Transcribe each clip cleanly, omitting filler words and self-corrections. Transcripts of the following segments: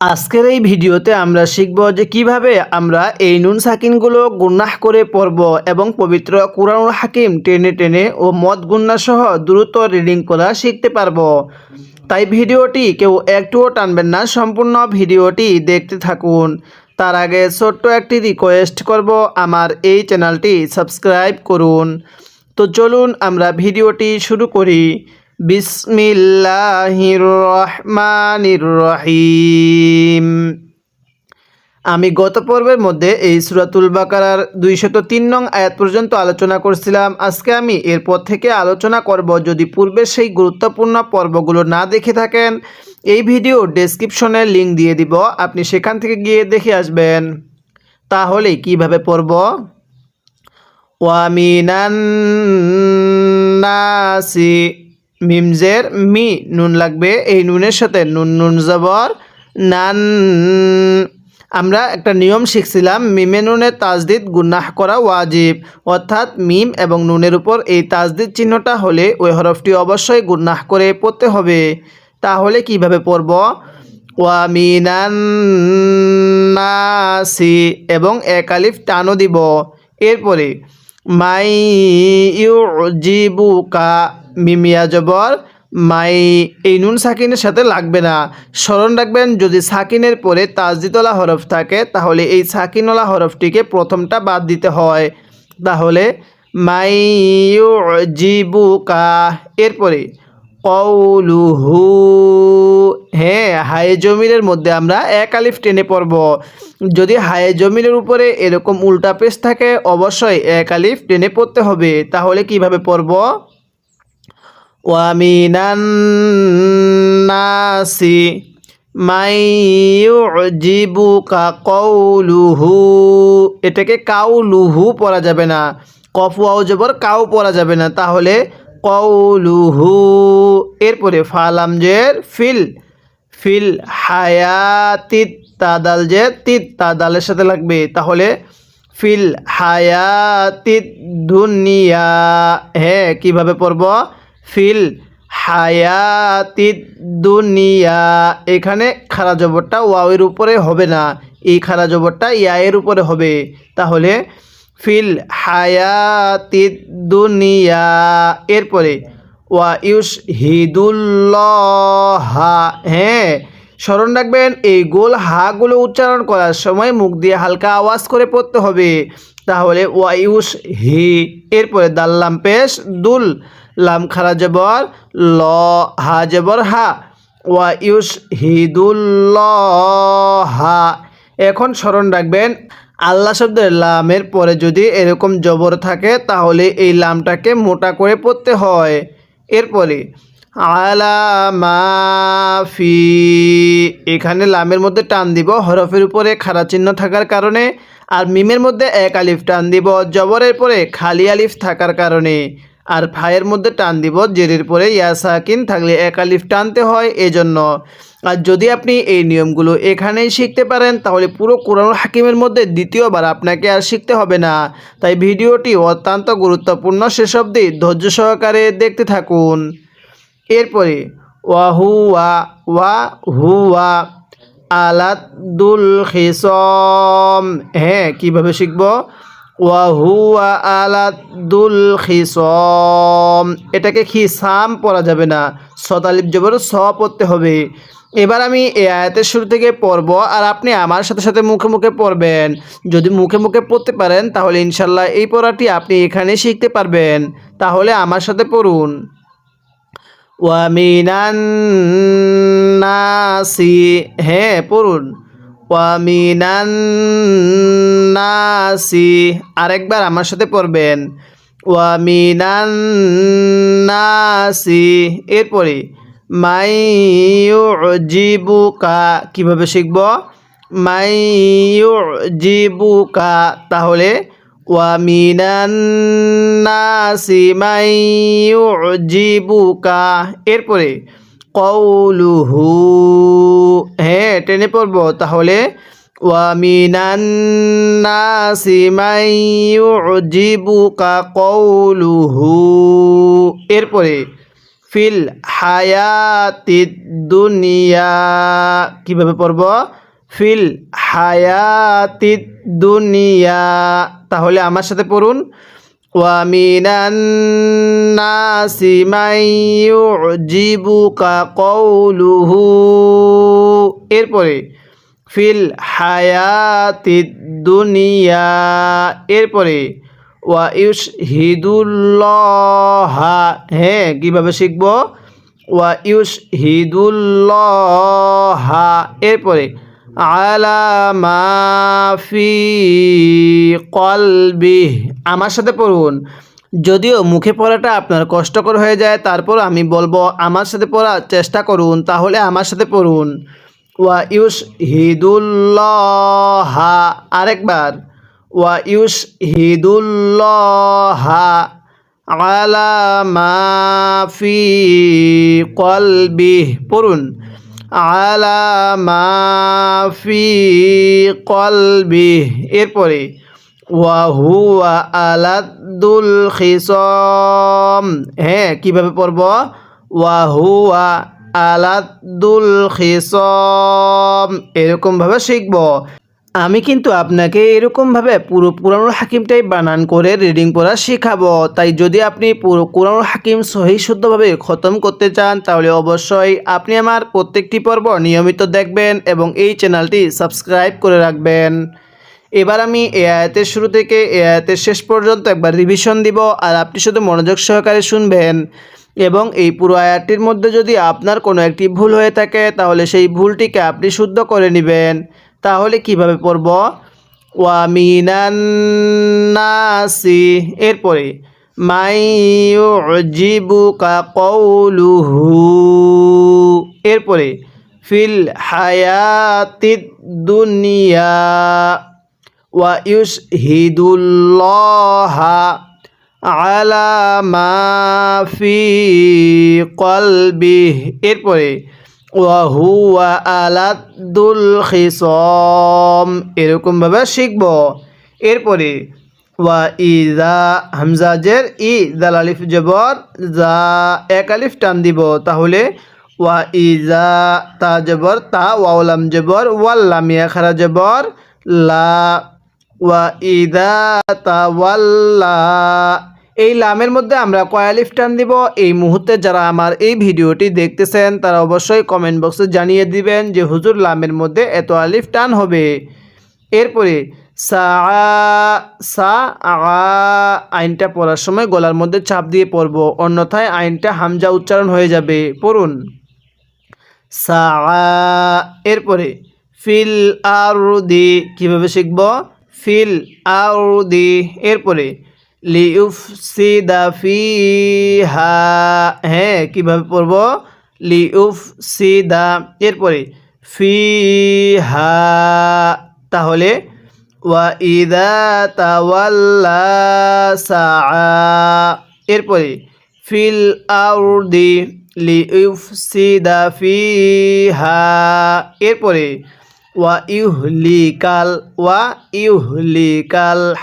আজকের এই ভিডিওতে আমরা শিখব যে কিভাবে আমরা এই নুন সাকিনগুলো গুন্নাহ করে পড়ব এবং পবিত্র কুরআনুল হাকিম টেনে টেনে ও মদ গুন্না সহ দ্রুত রিডিং করা শিখতে পারবো। তাই ভিডিওটি কেউ একটুও টানবেন না, সম্পূর্ণ ভিডিওটি দেখতে থাকুন। তার আগে ছোট্ট একটি রিকোয়েস্ট করব, আমার এই চ্যানেলটি সাবস্ক্রাইব করুন। তো চলুন আমরা ভিডিওটি শুরু করি। বিসমিল্লাহির রহমানির রহিম। আমি গত পর্বের মধ্যে এই সূরাতুল বাকারার 203 নং আয়াত পর্যন্ত আলোচনা করছিলাম। আজকে আমি এরপর থেকে আলোচনা করব। যদি পূর্বের সেই গুরুত্বপূর্ণ পর্বগুলো না দেখে থাকেন, এই ভিডিও ডেসক্রিপশনে লিংক দিয়ে দিব, আপনি সেখান থেকে গিয়ে দেখে আসবেন। তাহলে কিভাবে পড়ব? ওয়ামিনান নাসি, মিমজের মি, নুন লাগবে। এই নুনের সাথে নুন নুন জবর নান। আমরা একটা নিয়ম শিখছিলাম, মিমে নুনের তাজদিদ গুনাহ করা ওয়াজিব, অর্থাৎ মিম এবং নুনের উপর এই তাজদিদ চিহ্নটা হলে ওই হরফটি অবশ্যই গুনাহ করে পড়তে হবে। তাহলে কিভাবে পড়ব? ওয়ামিনান নাসি এবং এক আলিফ টানও দিব। এরপরে মাই ইউজিবুকা, মিমিয়া জবর মাই, এই নুন সাকিনের সাথে লাগবে না। স্মরণ রাখবেন, যদি সাকিনের পরে তাজদিদওয়ালা হরফ থাকে তাহলে এই সাকিনওয়ালা হরফটিকে প্রথমটা বাদ দিতে হয়। তাহলে মাই ইউজিবুকা। এরপরে কওলুহু, হ্যাঁ, হায়ে জমিরের মধ্যে আমরা এক আলিফ টেনে পড়ব। যদি হায়ে জমিরের উপরে এরকম উল্টা পেশ থাকে অবশ্যই এক আলিফ টেনে পড়তে হবে। তাহলে কিভাবে পড়ব? ওয়ামিনান নাসি মাই ইউজিবুকা কওলুহু, এটাকে কাউলুহু পড়া যাবে না, কফ ওয়াও জবর কাউ পড়া যাবে না। তাহলে কওলুহু। এরপরে ফালাম জের ফিল, ফিল হায়াতিত, তাদাল যে তিত, তাদালের সাথে লাগবে। তাহলে ফিল হায়াতিত দুনিয়া। হ্যাঁ, কিভাবে পড়ব? ফিল হায়াতিত দুনিয়া। এখানে খারা জবরটা ওয়াওয়ের উপরে হবে না, এই খারা জবরটা ইয়ায়ের উপরে হবে। তাহলে ফিল হায়াতিত দুনিয়া। এরপরে ওয়া ইউশহিদুল্লাহা, হ্যাঁ, স্মরণ রাখবেন এই গোল হাগুলো উচ্চারণ করার সময় মুখ দিয়ে হালকা আওয়াজ করে পড়তে হবে। তাহলে ওয়া ইউশ হি, এরপরে দাল্লাম পেশ দুল, লাম খারা জবর ল, হা জবর হা, ওয়া ইউশহিদুল্লাহা। এখন স্মরণ রাখবেন, আল্লাহ শব্দের লামের পরে যদি এরকম জবর থাকে তাহলে এই লামটাকে মোটা করে পড়তে হয়। এরপরে আলা মাফি, এখানে লামের মধ্যে টান দিব হরফের উপরে খাড়া চিহ্ন থাকার কারণে, আর মিমের মধ্যে এক আলিফ টান দিব জবরের পরে খালি আলিফ থাকার কারণে, আর ফায়ের মধ্যে টান দিব জেরের পরে ইয়া সাকিন থাকলে এক আলিফ টানতে হয় এজন্য। আর যদি আপনি এই নিয়মগুলো এখানেই শিখতে পারেন তাহলে পুরো কুরআনুল হাকিমের মধ্যে দ্বিতীয়বার আপনাকে আর শিখতে হবে না। তাই ভিডিওটি অত্যন্ত গুরুত্বপূর্ণ, শেষ অবধি ধৈর্য সহকারে দেখতে থাকুন। এরপরে ওয়াহুয়া, ওয়া হুয়া আলাদুল খিসম, হ্যাঁ, কিভাবে শিখব? ওয়াহুয়া আলাদুল খিসম, এটাকে খিসাম পড়া যাবে না, সতালিফ জবর স পড়তে হবে। এবার আমি এই আয়াতের শুরু থেকে পড়ব আর আপনি আমার সাথে সাথে মুখে মুখে পড়বেন। যদি মুখে মুখে পড়তে পারেন তাহলে ইনশাল্লাহ এই পড়াটি আপনি এখানে শিখতে পারবেন। তাহলে আমার সাথে পড়ুন। ওয়ামিনান নাসি, হ্যাঁ পড়ুন। ওয়ামিনান নাসি, আরেকবার আমার সাথে পড়বেন। ওয়ামিনান নাসি। এরপরে মাই ইউজিবুকা, কিভাবে শিখব? মাই ইউজিবুকা। তাহলে ওয়ামিনান নাসি মাই ইউজিবুকা। এরপরে কওলুহু, হ্যাঁ টেনে পড়ব। তাহলে ওয়ামিনান নাসি মাই ইউজিবুকা কওলুহু। এরপরে ফিল হায়াতিদ দুনিয়া। কিভাবে পড়ব? ফিল হায়াতিদ দুনিয়া। তাহলে আমার সাথে পড়ুন, ওয়া মিনান নাসি মান ইউজিবুকা কওলুহু। এরপরে ফিল হায়াতিদ দুনিয়া। এরপরে ওয়া ইউশহিদুল্লাহা। হ্যাঁ, কিভাবে শিখব? ওয়া ইউশহিদুল্লাহা। এরপরে আলা মা ফি কলবিহ। আমার সাথে পড়ুন। যদিও মুখে পড়াটা আপনার কষ্টকর হয়ে যায়, তারপর আমি বলবো আমার সাথে পড়ার চেষ্টা করুন। তাহলে আমার সাথে পড়ুন, ওয়া ইউশহিদুল্লাহা। আরেকবার, ওয়া ইউশহিদুল্লাহা আলা মা ফি কলবিহ। পড়ুন, আলা মা ফি কলবিহ। এরপরে ওয়া হুয়া আলাদ্দুল খিসম। হ্যাঁ, কিভাবে পড়ব? ওয়া হুয়া আলাদ্দুল খিসম। এরকমভাবে শিখব। আমি কিন্তু আপনাকে এরকমভাবে পুরো কুরআনুল হাকিমটাই বানান করে রিডিং পড়া শেখাবো। তাই যদি আপনি পুরো কুরআনুল হাকিম সহি শুদ্ধভাবে খতম করতে চান, তাহলে অবশ্যই আপনি আমার প্রত্যেকটি পর্ব নিয়মিত দেখবেন এবং এই চ্যানেলটি সাবস্ক্রাইব করে রাখবেন। এবার আমি এই আয়াতের শুরু থেকে এই আয়াতের শেষ পর্যন্ত একবার রিভিশন দিব, আর আপনি শুধু মনোযোগ সহকারে শুনবেন। এবং এই পুরো আয়াতটির মধ্যে যদি আপনার কোনো একটি ভুল হয়ে থাকে, তাহলে সেই ভুলটিকে আপনি শুদ্ধ করে নেবেন। তাহলে কিভাবে পড়ব? ওয়া মিনান নাসি। এরপরে মাই ইউজিবুকা কওলুহু। এরপরে ফিল হায়াতিদ দুনিয়া ওয়া ইউশহিদুল্লাহা আলা মা ফি কলবিহ। এরপরে ওয়া হুয়া আলাদ্দুল খিসম। এরকমভাবে শিখব। এরপরে ওয়া ইজা, হামজা জের ই, দাল আলিফ জবর জা, এক আলিফ টান দিব। তাহলে ওয়া ইজা, তা জবর তা, ওয়াও লাম জবর ওয়াল, লাম ইয়া খারা জবর লা, ওয়া ইদা তাওয়াল্লা। এই লামের মধ্যে আমরা কয় আলিফ টান দিব? এই মুহূর্তে যারা আমার এই ভিডিওটি দেখতেছেন তারা অবশ্যই কমেন্ট বক্সে জানিয়ে দিবেন যে হুজুর লামের মধ্যে এত আলিফ টান হবে। এরপরে সা, সা আইনটা পড়ার সময় গলার মধ্যে চাপ দিয়ে পড়ব, অন্যথায় আইনটা হামজা উচ্চারণ হয়ে যাবে। পড়ুন, সা। এরপরে ফিল আরদি। কিভাবে শিখব? ফিল আরদি। এরপরে লিউফসিদা ফিহা। হ্যাঁ, কিভাবে পড়ব? লিউফসিদা। এরপরে ফিহা। তাহলে ওয়া ইদা তাওয়াল্লা সাআ। এরপরে ফিল আরদি লিউফসিদা ফিহা। এরপরে ওয়া ইউহলিকাল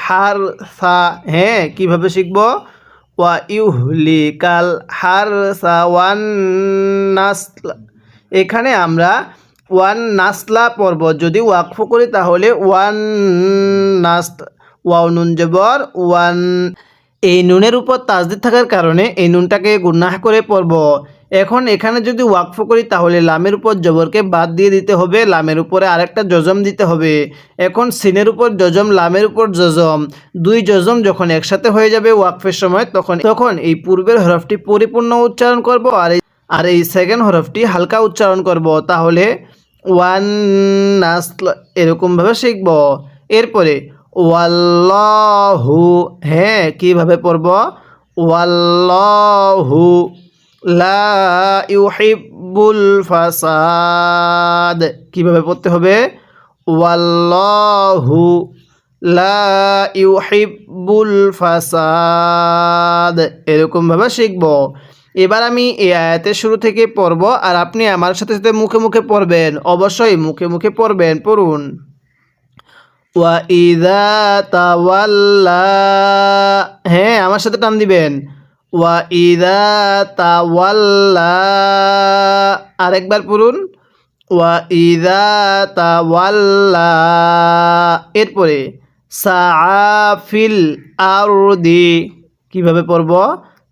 হারসা। হ্যাঁ, কিভাবে শিখব? ওয়া ইউহলিকাল হারসা ওয়ান নাসলা। এখানে আমরা ওয়ান নাসলা পড়ব। যদি ওয়াকফ করি তাহলে ওয়ান নাস, ওয়াও নুন জবর ওয়ান। এই নুনের উপর তাসদিদ থাকার কারণে এই নুনটাকে গুনাহ করে পড়ব। এখন এখানে যদি ওয়াকফ করি তাহলে লামের উপর জবরকে বাদ দিয়ে দিতে হবে, লামের উপরে আরেকটা জজম দিতে হবে। এখন সিনের উপর জজম, লামের উপর জজম, দুই জজম যখন একসাথে হয়ে যাবে ওয়াকফের সময়, তখন এই পূর্বের হরফটি পরিপূর্ণ উচ্চারণ করব, আর এই সেকেন্ড হরফটি হালকা উচ্চারণ করব। তাহলে ওয়ান নাসল, এরকমভাবে শিখব। এরপরে ওয়াল্লাহু। হ্যাঁ, কিভাবে পড়ব? ওয়াল্লাহু লা ইউহিব্বুল ফাসাদ। কিভাবে পড়তে হবে? ওয়াল্লাহু লা ইউহিব্বুল ফাসাদ। এরকমভাবে শিখব। এবার আমি এই আয়াতের শুরু থেকে পড়ব, আর আপনি আমার সাথে সাথে মুখে মুখে পড়বেন। অবশ্যই মুখে মুখে পড়বেন। পড়ুন, ওয়া ইযা তাওয়াল্লা। হ্যাঁ, আমার সাথে টান দিবেন। ওয়া ইদা তাওয়াল্লা, আরেকবার পড়ুন, ওয়া ইদা তাওয়াল্লা। এরপরে সাআফিল আরদি, কিভাবে পড়ব?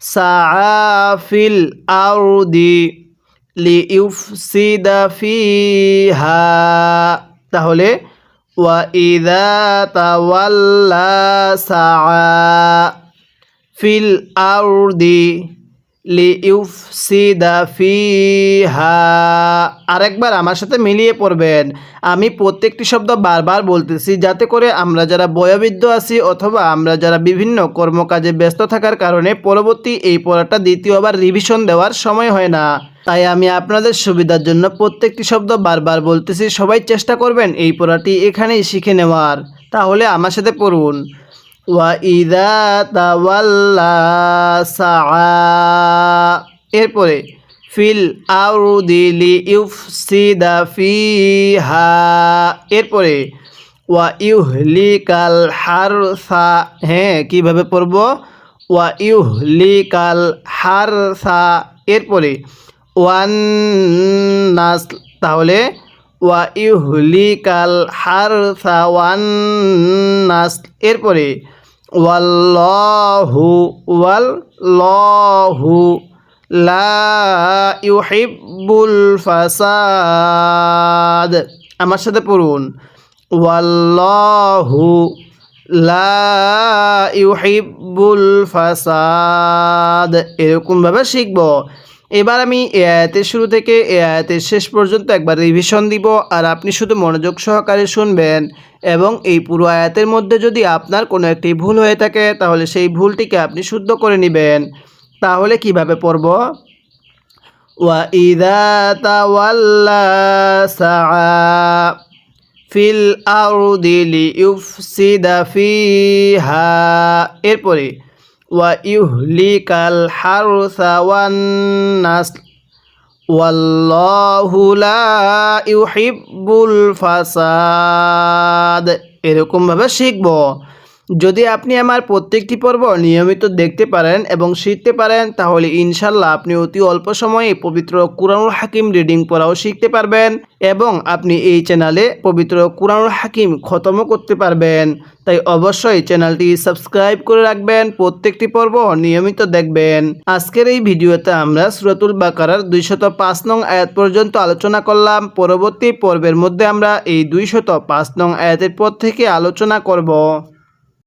সাআফিল আরদি লিইউফসিদা ফিহা। তাহলে ওয়া ইদা তাওয়াল্লা সাআ ফিল আরদি লিইউফসিদা ফিহা। আরেকবার আমার সাথে মিলিয়ে পড়বেন। আমি প্রত্যেকটি শব্দ বারবার বলতেছি, যাতে করে আমরা যারা বয়োবৃদ্ধ আছি অথবা আমরা যারা বিভিন্ন কর্মকাজে ব্যস্ত থাকার কারণে পরবর্তী এই পড়াটা দ্বিতীয়বার রিভিশন দেওয়ার সময় হয় না। তাই আমি আপনাদের সুবিধার জন্য প্রত্যেকটি শব্দ বারবার বলতেছি। সবাই চেষ্টা করবেন এই পড়াটি এখানেই শিখে নেওয়ার। তাহলে আমার সাথে পড়ুন, ওয়া ইদা তাওয়াল্লা সাআ। এরপরে ফিল আরদি লিইউফসিদা ফিহা। এরপরে ওয়া ইউহলিকাল হারসা। হ্যাঁ, কিভাবে পড়ব? ওয়া ইউহলিকাল হারসা। এরপরে ওয়ান নাস। তাহলে ওয়া ইউহলিকাল হারসা ওয়ান নাস। এরপরে ওয়াল্লাহু লা ইউহিব্বুল ফাসাদ। আমার সাথে পড়ুন, ওয়াল্লাহু লা ইউহিব্বুল ফাসাদ। এরকমভাবে শিখব। এবার আমি এ আয়াতের শুরু থেকে এ আয়াতের শেষ পর্যন্ত একবার রিভিশন দিব, আর আপনি শুধু মনোযোগ সহকারে শুনবেন। এবং এই পুরো আয়াতের মধ্যে যদি আপনার কোনো একটি ভুল হয়ে থাকে তাহলে সেই ভুলটিকে আপনি শুদ্ধ করে নেবেন। তাহলে কিভাবে পড়ব? ওয়া ইদা তাওয়াল্লা সাআ ফিল আরদি লিইউফসিদা ফিহা। এরপরে ওয়া ইউহলিকাল হারসা ওয়ান নাসল ওয়াল্লাহু লা ইউহিব্বুল ফাসাদ। এরকমভাবে শিখব। যদি আপনি আমার প্রত্যেকটি পর্ব নিয়মিত দেখতে পারেন এবং শিখতে পারেন তাহলে ইনশাল্লাহ আপনি অতি অল্প সময়ে পবিত্র কুরআনুল হাকিম রিডিং পড়াও শিখতে পারবেন এবং আপনি এই চ্যানেলে পবিত্র কুরআনুল হাকিম খতমও করতে পারবেন। তাই অবশ্যই চ্যানেলটি সাবস্ক্রাইব করে রাখবেন, প্রত্যেকটি পর্ব নিয়মিত দেখবেন। আজকের এই ভিডিওতে আমরা সূরাতুল বাকারার 205 নং আয়াত পর্যন্ত আলোচনা করলাম। পরবর্তী পর্বের মধ্যে আমরা এই 205 নং আয়াতের পর থেকে আলোচনা করব।